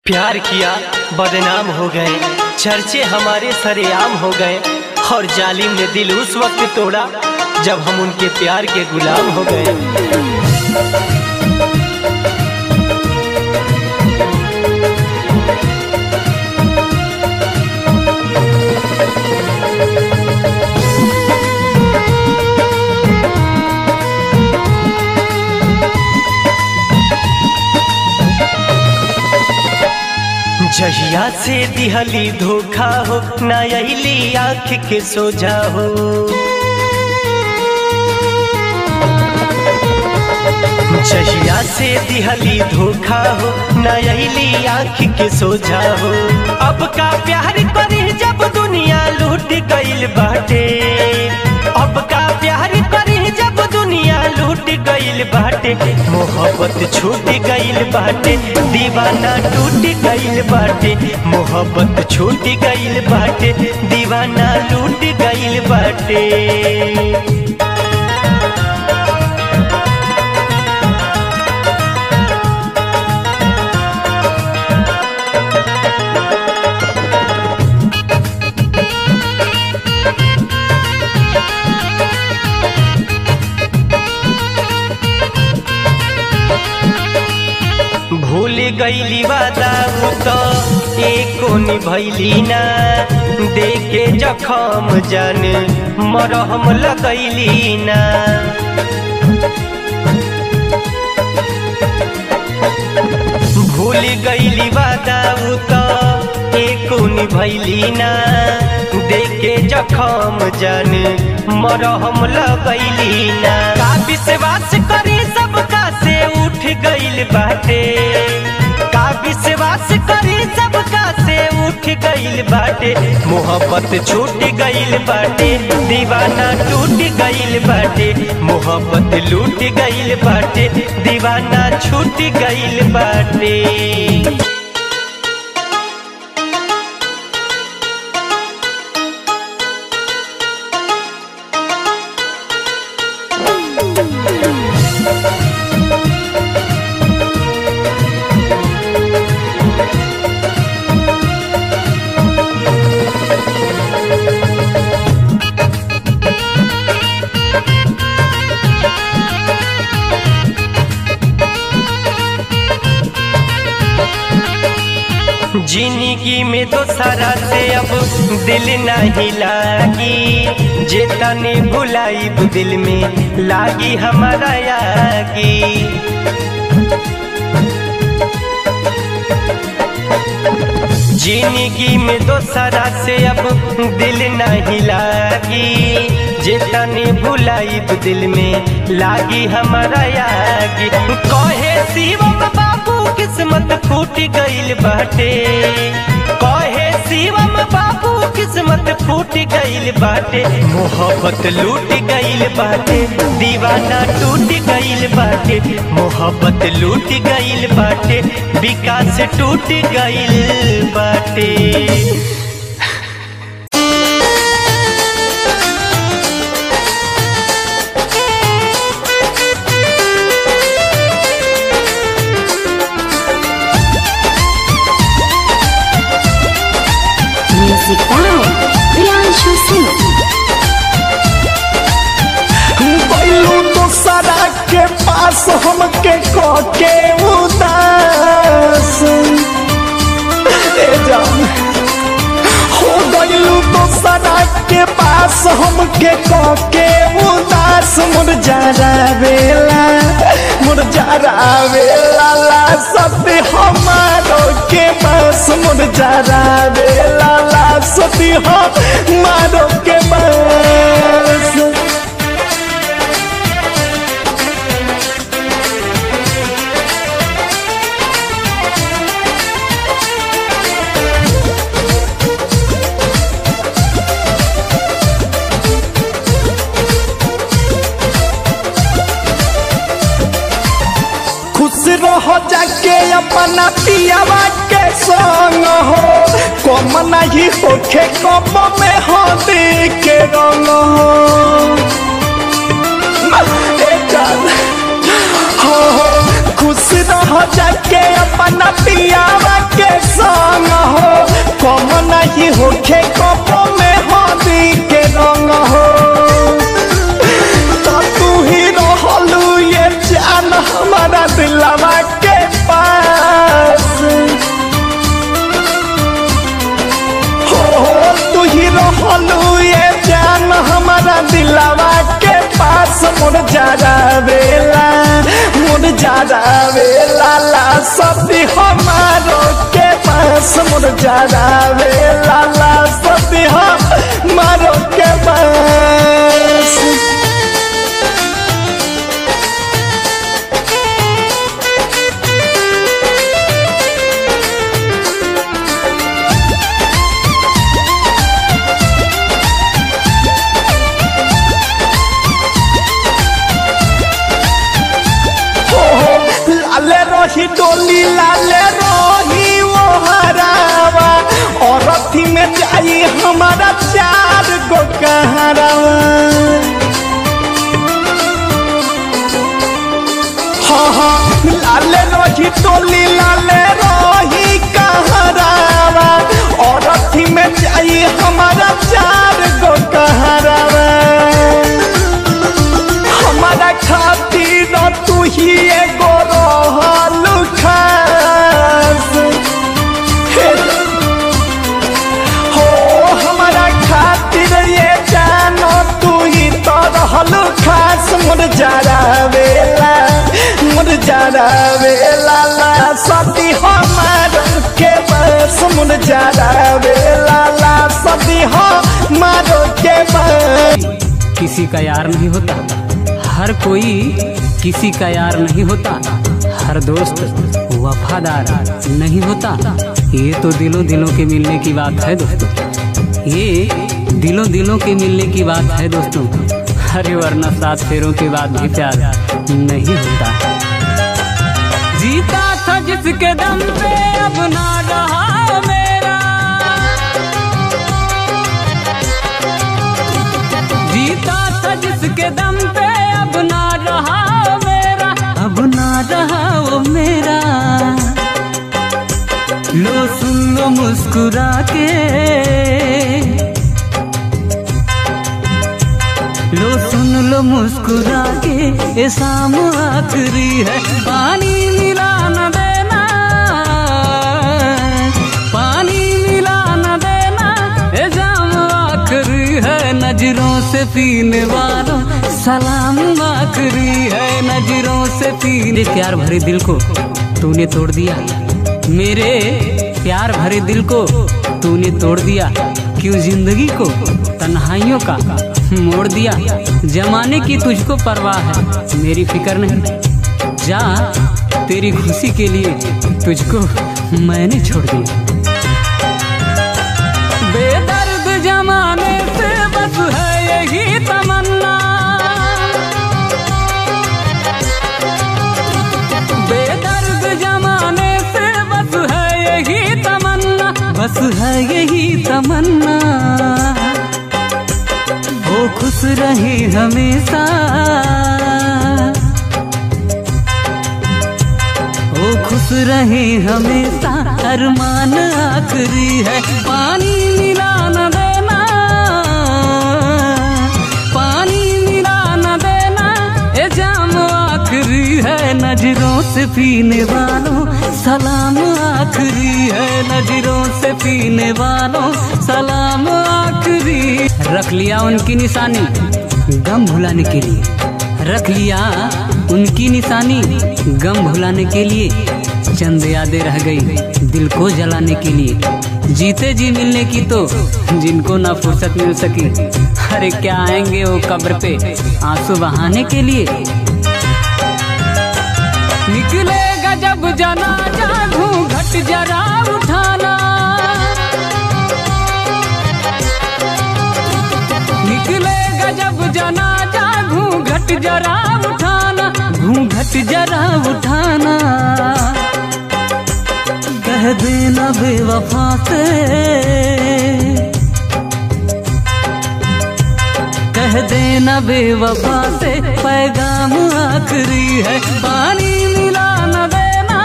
प्यार किया बदनाम हो गए, चर्चे हमारे सरेआम हो गए। और जालिम ने दिल उस वक्त तोड़ा जब हम उनके प्यार के गुलाम हो गए। जहिया से दिहली धोखा हो ना अली आँख के सोझा हो, जहिया से दिहली धोखा हो ना अली आँख के सोझा हो। अब का प्यार करी जब दुनिया लूट गइल बाटे, अब का प्यार करी जब दुनिया लूट गइल बाटे। मोहब्बत छूट गइल बाटे, दीवाना टूट गइल बाटे। मोहब्बत छूट गइल बाटे, दीवाना लूट गइल बाटे। भूल गइली वादा तो एको निभैली ना, देखे जखम जान मरहम लगैली ना। भूल गइली वादा तो एको निभैली ना, देखे जखम जान मरहम लगैली ना। का विश्वास करी सबका से उठ गइल बाटे, का विश्वास करी सबका से उठ गइल बाटे। मोहब्बत छूट गइल बाटे, दीवाना टूट गइल बाटे। मोहब्बत लूट गइल बाटे, दीवाना छूट गइल बाटे। जिंदगी में तो सारा से अब दिल नहीं लागी, जेता ने भुलाई दिल में लागी हमारा यागी। जिंदगी में तो सारा से अब दिल नहीं लागी, जेता ने भुलाई दिल में लागी हमारा यागी। कहे शिवम बाबू किस्मत फूट गइल बाटे, कहे शिवम बाबू किस्मत फूट गइल बाटे। मोहब्बत लूट गइल बाटे, दीवाना टूट गइल बाटे। मोहब्बत लूट गइल बाटे, विकास टूट गइल बाटे। बैलू दूसरा के पास हमके के उदास हो गइलू दूसरा के पास हमके के उदास। मुरझारा वेला ला सती हमारो के पास, मुरझारा वेला ला सती हमारो के पास। हो जाके अपना पियावा के संग हो, कम नहीं होखे कम में हो के रंग हो। खुश रह जाके अपना पियावा के नहीं होखे कपो में हदी के रंग हो तो तू ही रहलू ये जान हमारा दिलवा के पास हो तू ही रहलू ये जान हमारा दिलवा के पास मोर जारा वेला ला सती हमारो के पास मोर जारा वेला ला सती हमारो के पास रही डोली लाले रही वो हरावा और अथी में जाई हमारा 4 गो कहरावा हाँ लाले रही डोली लाले रही कहरावा और अथी में जाई हमारा 4 गो कहरावा हमारा खातिर तू ही एगो रहलू खास हो हमारा खातिर ये जानो तू ही तो रहलू खास मोर जारा वेला ला सती हमारो के बस मोर जारा वेला ला सती हमारो के बस किसी का यार नहीं होता, हर कोई किसी का यार नहीं होता, हर दोस्त वफादार नहीं होता। ये तो दिलों दिलों के मिलने की बात है दोस्तों, ये दिलों दिलों के मिलने की बात है दोस्तों। अरे वरना 7 फेरों के बाद भी प्यार नहीं होता। जीता था जिसके दम पे अब ना रहा मेरा, जीता था जिसके दम पे अब ना रहा मेरा, अब ना रहा वो मेरा। लो सुन लो मुस्कुरा के, लो सुन लो मुस्कुरा के, ये शाम आखिरी है, पानी मिला न देना, पानी मिला न देना, ये शाम आखिरी है। नजरों से पीने वालों सलाम आखिरी है, नजरों से पीने। प्यार भरे दिल को तूने तोड़ दिया, मेरे प्यार भरे दिल को तूने तोड़ दिया। क्यों जिंदगी को तन्हाइयों का मोड़ दिया। जमाने की तुझको परवाह है, मेरी फिक्र नहीं। जा तेरी खुशी के लिए तुझको मैंने छोड़ दिया। बेदर्द जमाने से बस है यही तमन्ना, बेदर्द जमाने से बस है यही तमन्ना, बस है यही तमन्ना। वो खुश रहे हमेशा, वो खुश रहे हमेशा, अरमान आखिरी है, पानी मिला न देना, पानी मिला न देना, ये जाम आखिरी है। नजरों से पीने वालों सलाम आखिरी है, नजरों से पीने वालों सलाम आखिरी। रख लिया उनकी निशानी गम भुलाने के लिए, रख लिया उनकी निशानी गम भुलाने के लिए। चंद यादें रह गई दिल को जलाने के लिए। जीते जी मिलने की तो जिनको ना फुर्सत मिल सकी, अरे क्या आएंगे वो कब्र पे आंसू बहाने के लिए। निकलेगा जब जनाजा घूंघट जरा उठाना, निकलेगा जब जनाजा घूंघट जरा उठाना, घूंघट जरा उठाना। कह देना बेवफा से, कह देना बेवफा से, पैगाम आखिरी है, पानी मिला न देना,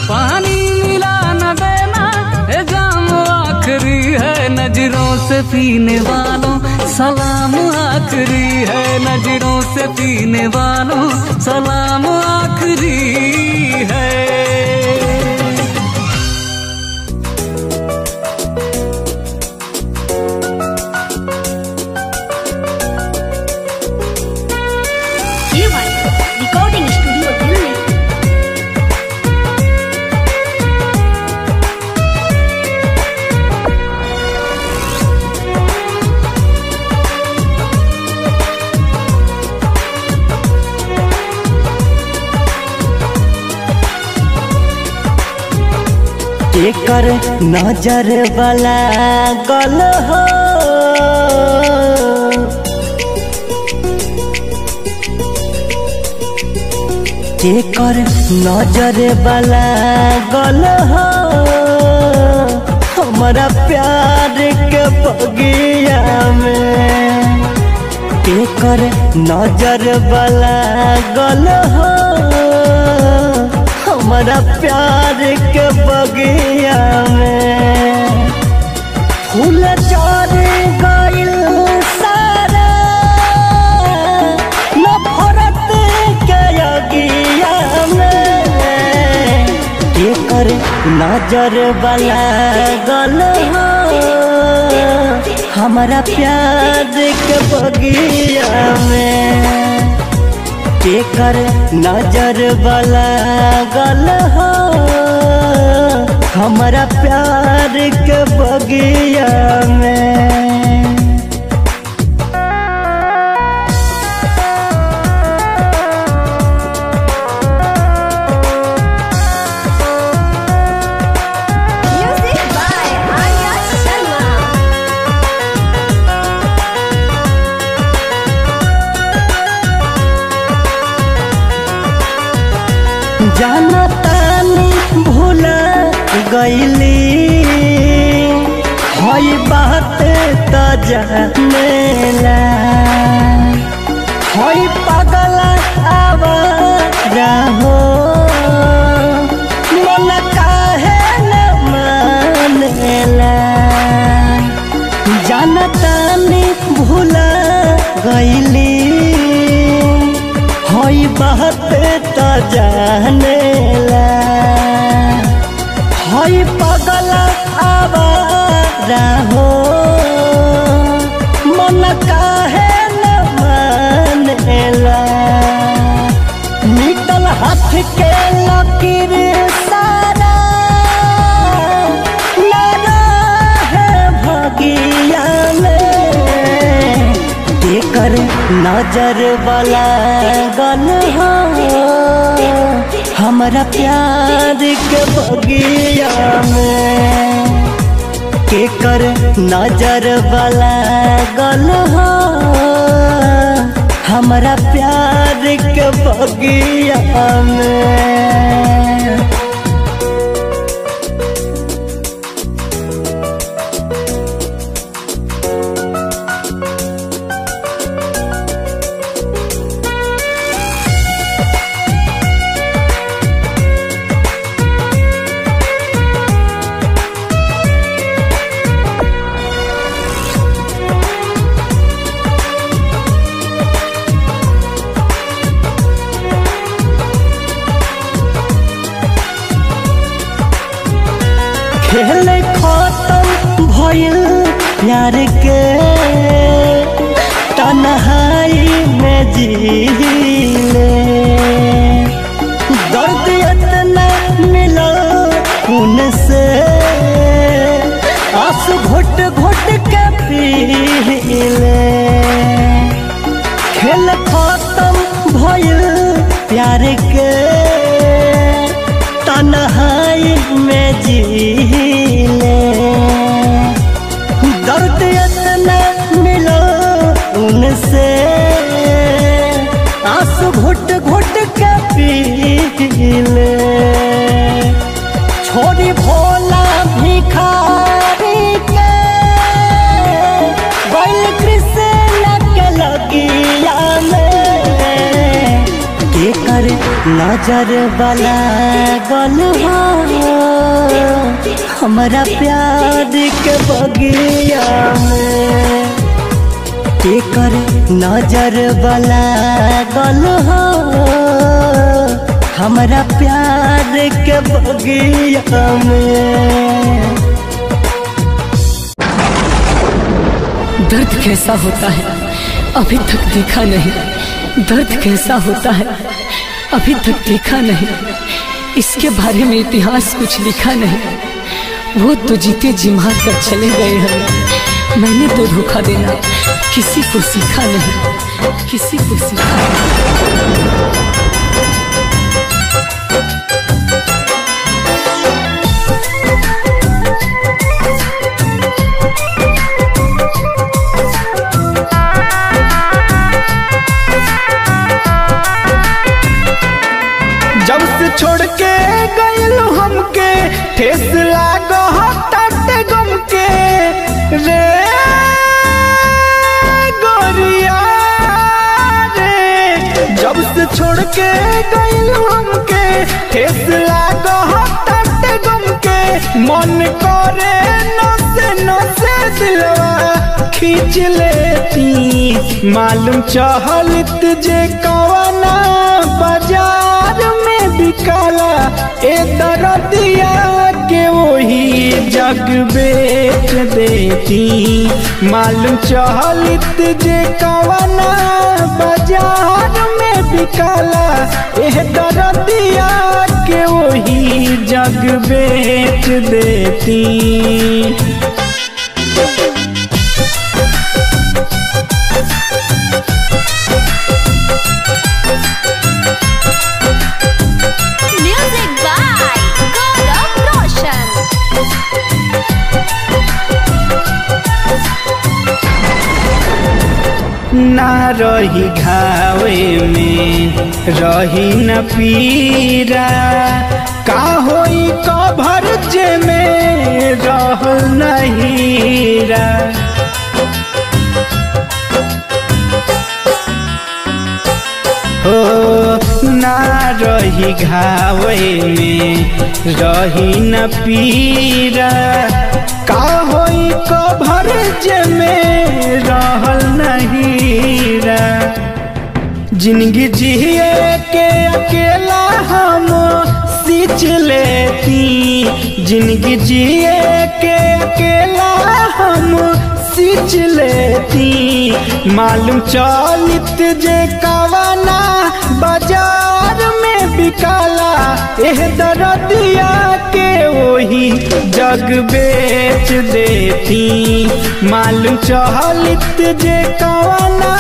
पानी मिला न देना, पीने वालों सलाम आखिरी है, नजरों से पीने वालों सलाम आखिरी है। Recording studio Delhi. एकर नजर वाला गल हो, एकर नजर वाला गल हो, हमारा प्यार के बगिया में। एकर नजर वाला गल हो, हमारा प्यार के बगिया में। फूल चार गइल सारा नफरत के अगिया में। एकर नजर वाला गल हो, हमारा प्यार के बगिया में। एकर नजर वाला गल हो, हमारा प्यार के बगिया में। Music by Arya Sharma. जाना तानी भूला गईली, हई बात त जानेला। हई पागल आवारा हो, मन काहे न मानेला। जाना तानी भूला गईली, हई बात त जानेला। हई पागल आवारा हो, मन काहे न मानेला। निकल हाथ के लकीर सारा लगा है भगिया में। एकर नजर वाला गल हो, हमारा प्यार के बगिया में। एकर नजर वाला गल हो, हमारा प्यार के बगिया में। खेल खत्म भइल प्यार के, तन्हाई में जीले। दर्द इतना मिला उनसे, आंसू घुट घुट के पीले। खेल खत्म भइल प्यार के, तन्हाई में जीले। दर्द इतना मिला उनसे, आंसू घुट घुट के पीले। छोड़ी भोला भिखारी के, बैल कृष्ण के लगिया में। एकर नजर वाला गल हो, हमारा प्यार के बगिया में केकर नजर वाला गल हो हमारा प्यार के बगिया में। दर्द कैसा होता है अभी तक देखा नहीं, दर्द कैसा होता है अभी तक देखा नहीं, इसके बारे में इतिहास कुछ लिखा नहीं। वो तो जीते जी मार कर चले गए हैं, मैंने तो धोखा देना किसी को सीखा नहीं, किसी को सीखा नहीं। जब से छोड़ के गइल हमके ठेस लागो हटाते गम के रे गोरिया रे। जब से छोड़ के गइल हमके ठेस लागो हटाते गम के मन करे नसे नसे दिलवा खींच लेती। मालूम चहलत जे कवना बाजार में बिकाला ए दरदिया के वही जग बेच देती। मालूम चहलत जे कवना बाजार में बिकाला ए दरदिया के वही जग बेच देती। Music by Gaurav Roshan. ना रही घावे में रही न पीरा का होई कभर जे में रह नहीरा। हो ना रही घावे में रही न पीरा का होई कभर जे में रहल नहीरा। जिंदगी जिए के अकेला हम सींच लेती। जिंदगी जिए के अकेला हम सींच लेती। मालूम चलित जे कवना बाजार में बिकाला एह दरदिया के वही जग बेच देती। मालूम चहलित जे कवना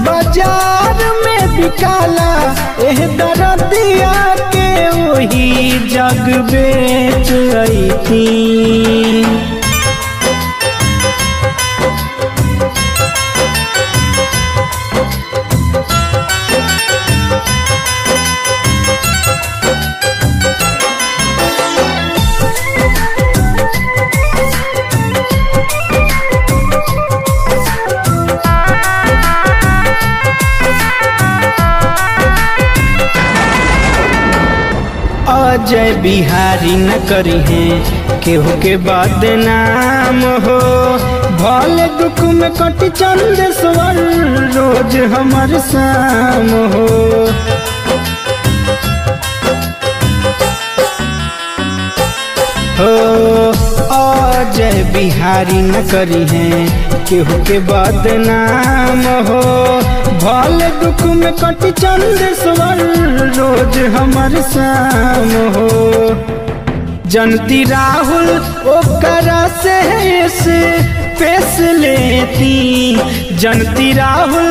बाजार में बिकाला एह दरदिया के वही जग बेच अईती। अजय बिहारी न करी है केहू के बदनाम हो। भले दुख में कट चंद स्वर रोज हमर शाम हो। अजय बिहारी न करी है केहू के बदनाम हो। भले दुख में कट चंद स्वर रोज हमर शाम हो। जनती राहुल ओकरा से पेश लेती। जनती राहुल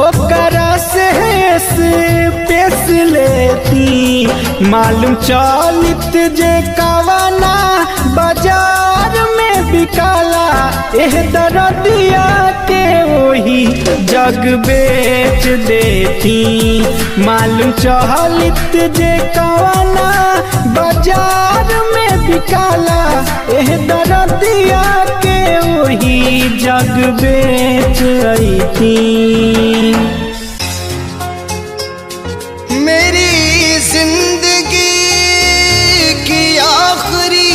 ओकरा से पेश लेती। मालूम चलित जे कवना बाजार में बिकाला एह दरदिया के वही जग बेच देती। मालूम चहलित जे कवना बाजार में बिकाला एह दरदिया के वही जग बेच अईती। मेरी जिंदगी की आखिरी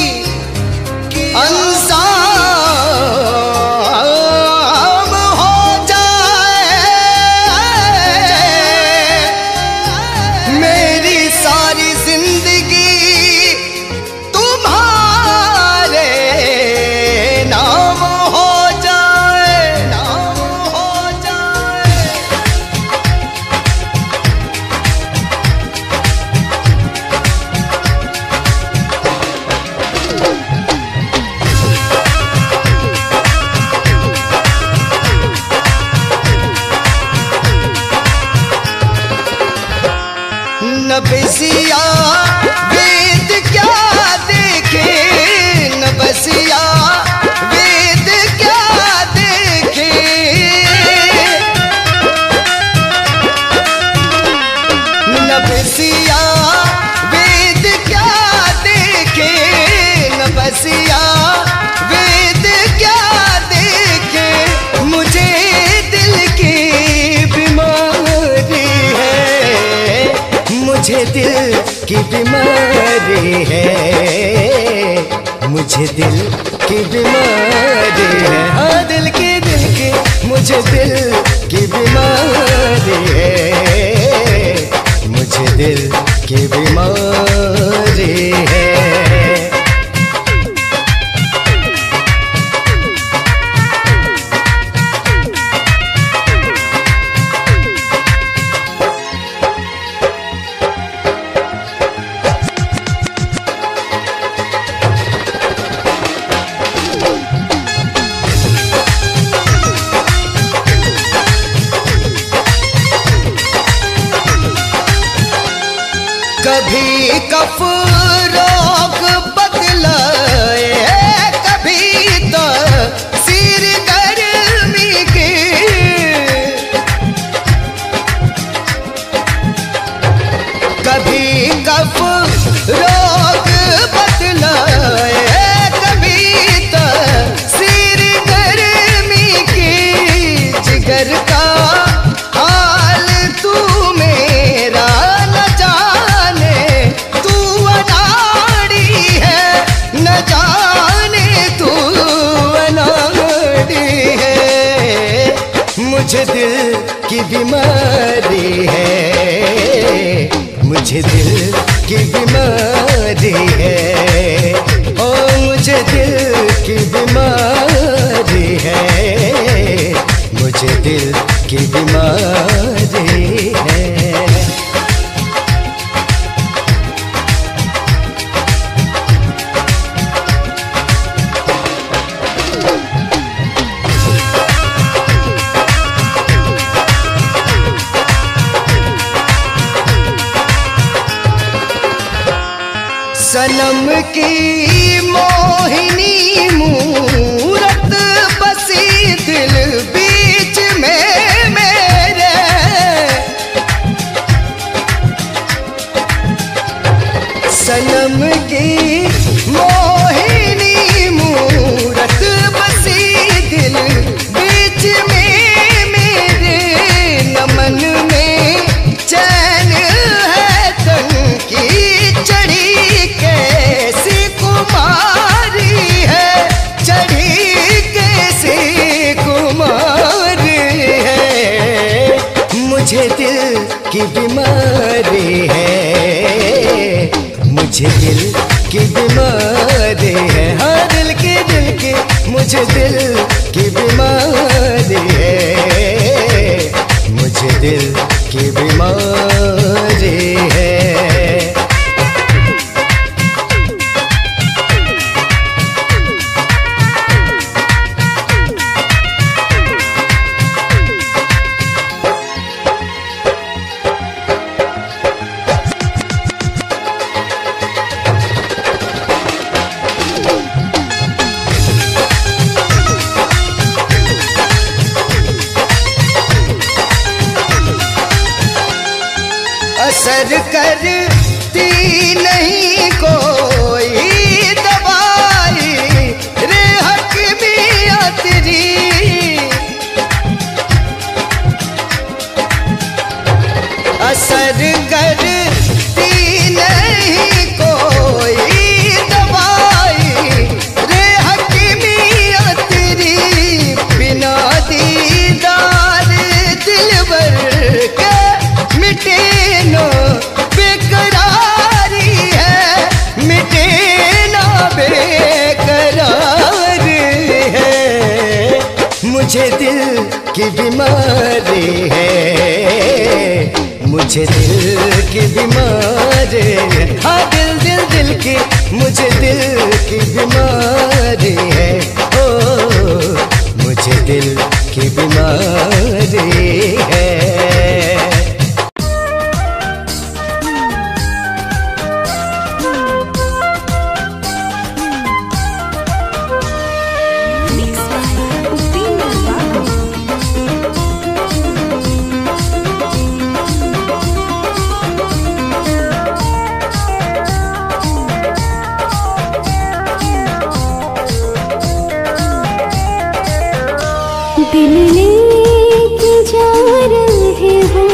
रसिया वेद क्या देखे, मुझे दिल की बीमारी है, मुझे दिल की बीमारी है, मुझे दिल की बीमारी है। हाँ दिल की मुझे दिल की बीमारी है, मुझे दिल की बीमारी है। कभी कफ रोग बदलाए, कभी तो सिर गर्मी की, कभी कफ रोग बदलाए, कभी तो सिर गर्मी की, जिगर का हाल तू मेरा न जाने, तू अनाड़ी है न जाने, तू अनाड़ी है, मुझे दिल की बीमारी है, मुझे दिल की बीमारी है, ओ मुझे दिल की बीमारी है, मुझे दिल की बीमारी है। सनम की मोहिनी मूरत बसी दिल बीच में मेरे, सनम की मोहिनी मूरत बसी दिल बीच में मेरे, नमन में चैन है तन की चढ़ी कैसी कुमारी है, चढ़ी कैसी कुमारी है, मुझे दिल की बीमारी है, मुझे दिल की बीमारी है। हाँ दिल की मुझे दिल की बीमारी है, मुझे दिल की बीमारी है। असर करती नहीं कोई दवाई रे हकीमिया तेरी, असर करती नहीं कोई दवाई रे हकीमिया तेरी, बिना दीदार दिलबर के मिटे ना बेकरारी है, मिटे ना बेकरारी है, मुझे दिल की बीमारी है, मुझे दिल की बीमारी है। हाँ दिल की मुझे दिल की बीमारी है, ओ मुझे दिल की बीमारी है। दिल लेके जा रहे हो,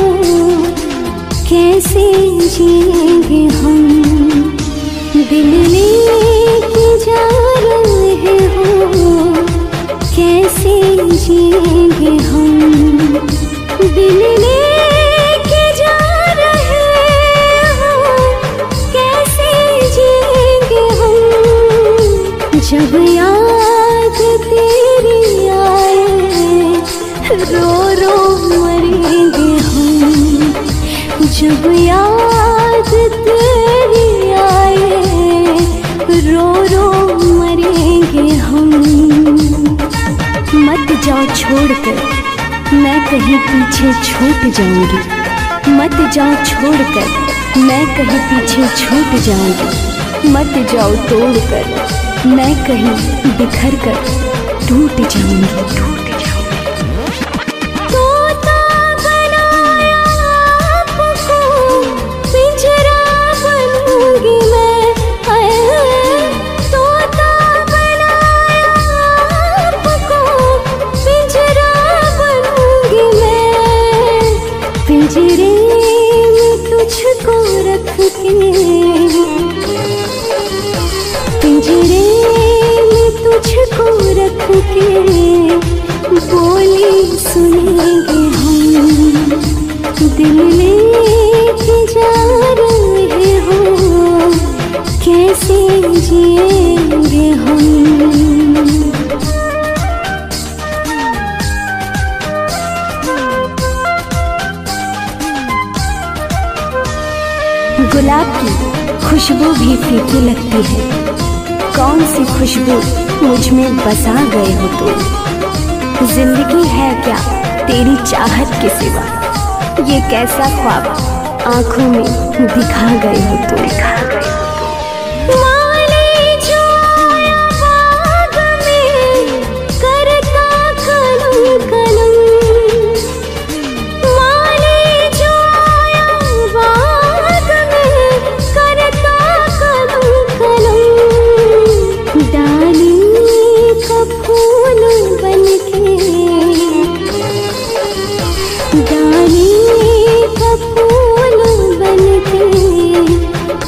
कैसे जिएंगे हम। दिल लेके जा रहे हो, कैसे जिएंगे हम। दिल लेके जा रहे हो, कैसे जिएंगे हम। जब याद तेरी आए, रो रो मरेंगे हम। जब याद तेरी आए, रो रो मरेंगे हम। मत जाओ छोड़कर, मैं कहीं पीछे छूट जाऊंगी। मत जाओ छोड़कर, मैं कहीं पीछे छूट जाऊंगी। मत जाओ तोड़कर, मैं कहीं बिखर कर टूट जाऊंगी। तोता बनाया आपको, पिंजरा बनूंगी मैं। तोता बनाया आपको, पिंजरा बनूंगी मैं। पिंजरे में तुझको रख के, पिंजरे में तुझको रख के बोली सुनेंगे हम। दिल लेके जा रहे हो, कैसे जिएंगे हम। गुलाब की खुशबू भी फीकी लगती है, कौन सी खुशबू मुझ में बसा गए हो तुम। जिंदगी है क्या तेरी चाहत के सिवा, ये कैसा ख्वाब आंखों में दिखा गए हो तुम। माली जो आया बाग में, करता कलम कलम। माली जो आया बाग में, करता कलम कलम। डाली का फूल बनके, डाली का फूल बनके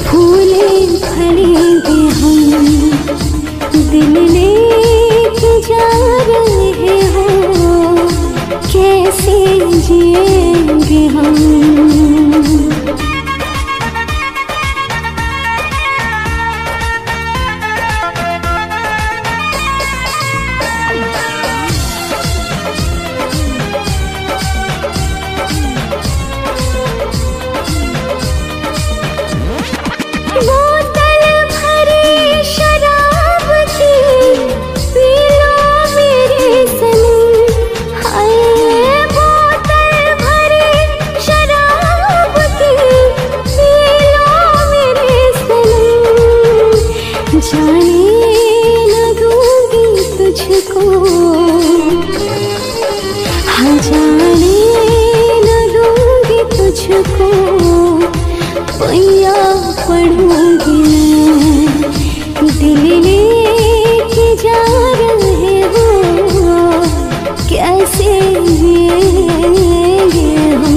फूले फलेंगे हम। दिल लेके जा रहे हो, कैसे जिएंगे हम। बोतल भरी शराब की, पी लो मेरे सनम। हाय बोतल भरी शराब की, पी लो मेरे सनम। जाने न दूंगी तुझको, हाँ जाने न दूंगी तुझको। पैया पढ़ूंगी मैं, दिल लेके जा रहे हो, कैसे जिएंगे हम।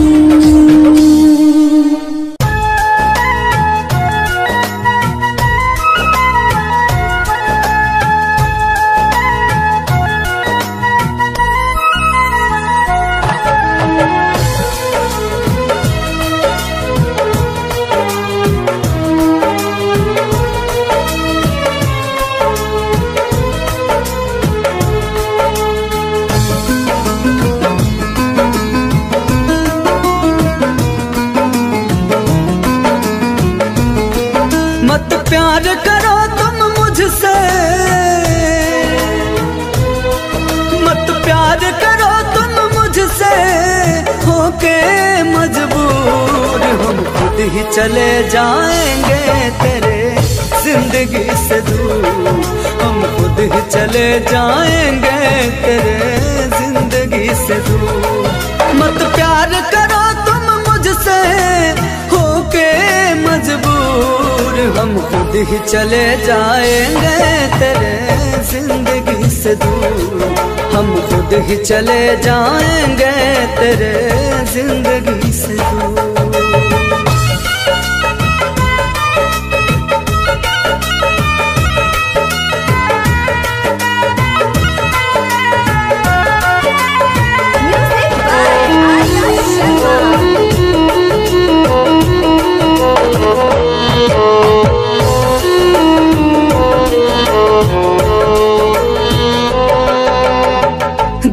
प्यार करो तुम मुझसे, मत प्यार करो तुम मुझसे, होके मजबूर हम खुद ही चले जाएंगे तेरे जिंदगी से दूर। हम खुद ही चले जाएंगे तेरे जिंदगी से दूर। मत प्यार करो तुम मुझसे, होके मजबूर हम खुद ही चले जाएंगे तेरे जिंदगी से से दूर, हम खुद ही चले जाएंगे तेरे जिंदगी से दूर।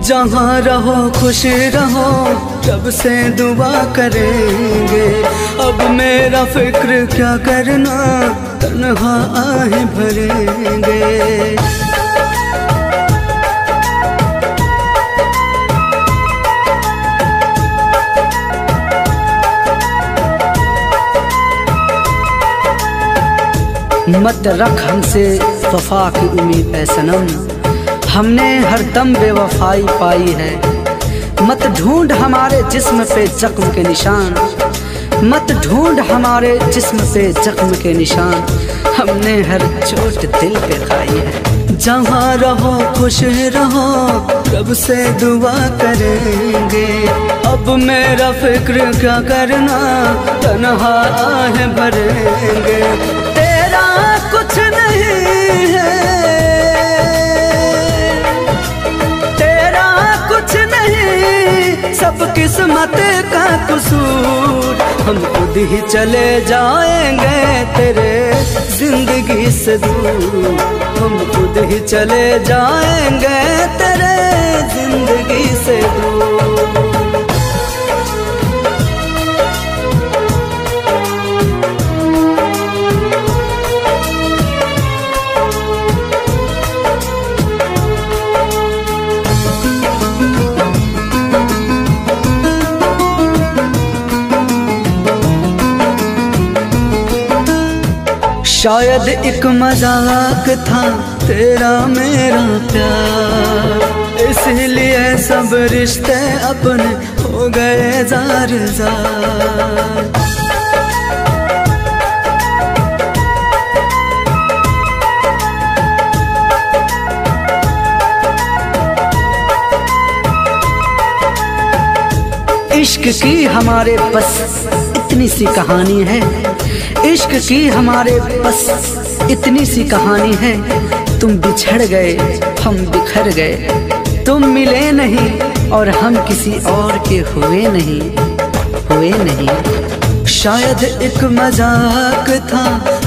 जहाँ रहो खुश रहो रब से दुआ करेंगे, अब मेरा फिक्र क्या करना तन्हा आहें भरेंगे। मत रख हमसे वफा की उम्मीद ऐ सनम, हमने हर दम बेवफाई पाई है। मत ढूंढ हमारे जिस्म पे जख्म के निशान, मत ढूंढ हमारे जिस्म पे जख्म के निशान, हमने हर चोट दिल पे खाई है। जहाँ रहो खुश रहो रब से दुआ करेंगे, अब मेरा फिक्र क्या करना तन्हा आहें भरेंगे। तेरा कुछ नहीं है, कुछ नहीं सब किस्मत का कसूर, हम खुद ही चले जाएंगे तेरे जिंदगी से दूर, हम खुद ही चले जाएंगे तेरे जिंदगी से दूर। शायद एक मजाक था तेरा मेरा प्यार, इसलिए सब रिश्ते अपने हो गए जार जार। इश्क की हमारे बस इतनी सी कहानी है, इश्क की हमारे बस इतनी सी कहानी है। तुम बिछड़ गए हम बिखर गए, तुम मिले नहीं और हम किसी और के हुए नहीं। शायद एक मजाक था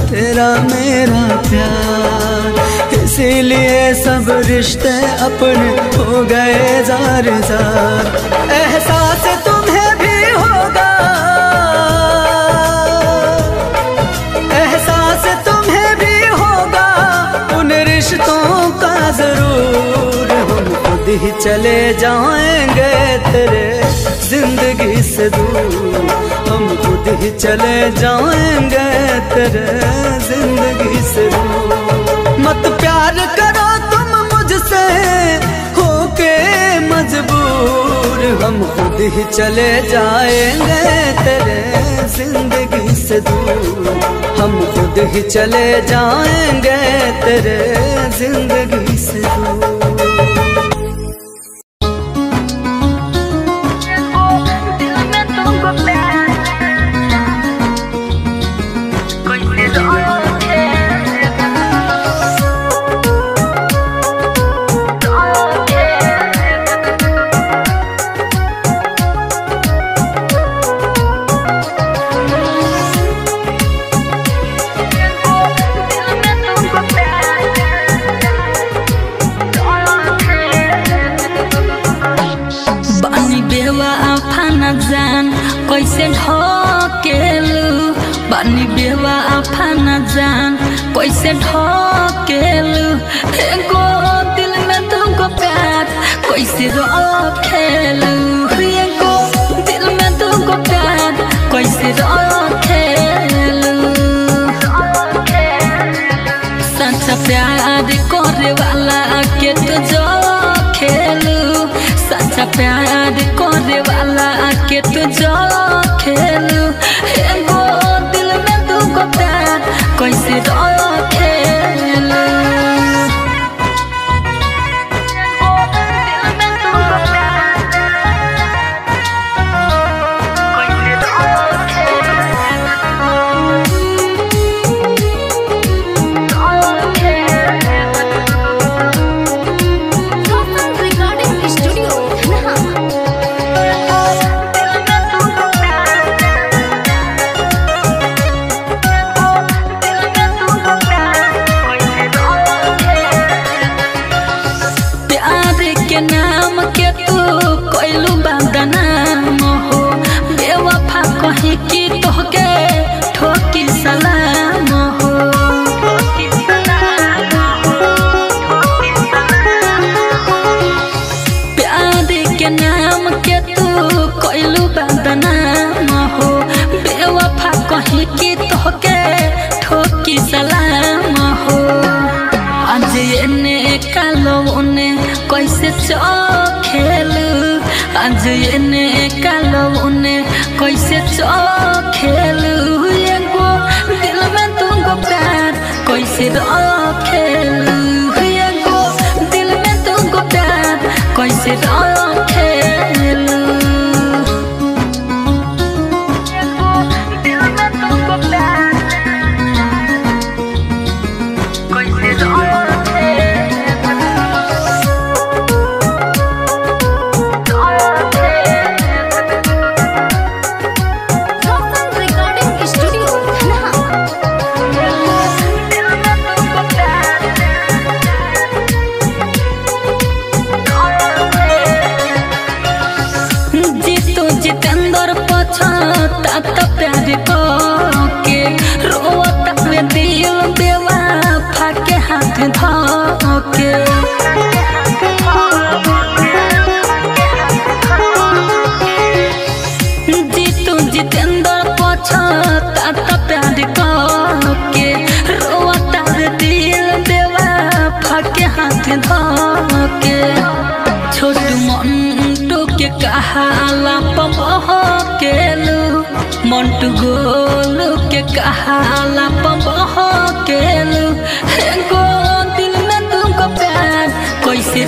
तेरा मेरा प्यार, इसीलिए सब रिश्ते अपने हो गए जार जार। एहसास तुम्हें भी होगा, एहसास तुम्हें भी होगा उन रिश्तों का जरूर, हम खुद ही चले जाएंगे तेरे जिंदगी से दूर, हम खुद ही चले जाएंगे तेरे जिंदगी से दूर। मत प्यार करो तुम मुझसे होके मजबूर, हम खुद ही चले जाएंगे तेरे जिंदगी से दूर, हम खुद ही चले जाएंगे तेरे जिंदगी से दूर। कैसे ढकेलू बानी बेवा आफाना जान, कैसे ढकेलू एगो दिल में तुमको प्यार कैसे रखेलू, एगो दिल में तुमको प्यार कैसे रखेलू। सच्चा प्यार करे वाला के तू जो खेलू, सच्चा प्यार करे वाला के तू जो खेलू, एगो दिल में तुमको प्यार कैसे रखेलू। कैसे चखेलू आज एने कालो उने कैसे चखेलू एगो दिल में तुमको प्यार कैसे रखेलू एगो दिल में तुमको प्यार कैसे रखेलू तो प्यार के रोता में दिल बेवफा के हाथ धोके जीतू जितेंद्र पछता तो प्यार के रोता में दिल बेवफा के हाथ धोके छोटू मंटू के कहाला पबहकेलू मंटू गोलू के कहाला पबहकेलू एगो दिल में तुमको प्यार कैसे